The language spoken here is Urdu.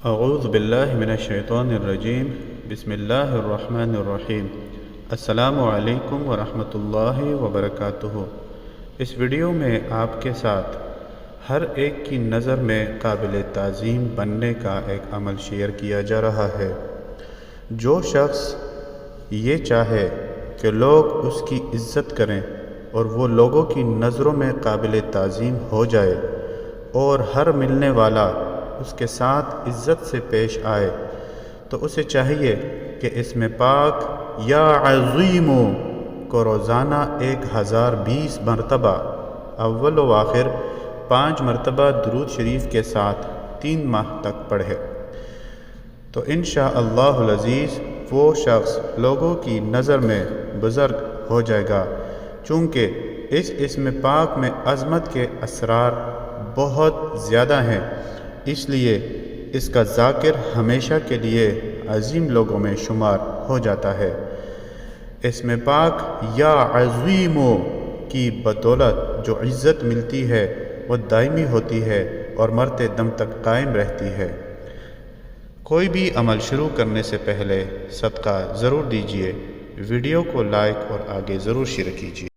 اعوذ باللہ من الشیطان الرجیم بسم اللہ الرحمن الرحیم۔ السلام علیکم ورحمۃ اللہ وبرکاتہ۔ اس ویڈیو میں آپ کے ساتھ ہر ایک کی نظر میں قابل تعظیم بننے کا ایک عمل شیئر کیا جا رہا ہے۔ جو شخص یہ چاہے کہ لوگ اس کی عزت کریں اور وہ لوگوں کی نظروں میں قابل تعظیم ہو جائے اور ہر ملنے والا اس کے ساتھ عزت سے پیش آئے، تو اسے چاہیے کہ اسم پاک یا عظیم کو روزانہ 1020 مرتبہ اول و آخر 5 مرتبہ درود شریف کے ساتھ 3 ماہ تک پڑھے، تو انشاءاللہ العزیز وہ شخص لوگوں کی نظر میں بزرگ ہو جائے گا۔ چونکہ اس اسم پاک میں عظمت کے اسرار بہت زیادہ ہیں، اس لیے اس کا ذاکر ہمیشہ کے لیے عظیم لوگوں میں شمار ہو جاتا ہے۔ اسم پاک یا عظیم کی بدولت جو عزت ملتی ہے وہ دائمی ہوتی ہے اور مرتے دم تک قائم رہتی ہے۔ کوئی بھی عمل شروع کرنے سے پہلے صدقہ ضرور دیجیے، ویڈیو کو لائک اور آگے ضرور شیئر کیجیے۔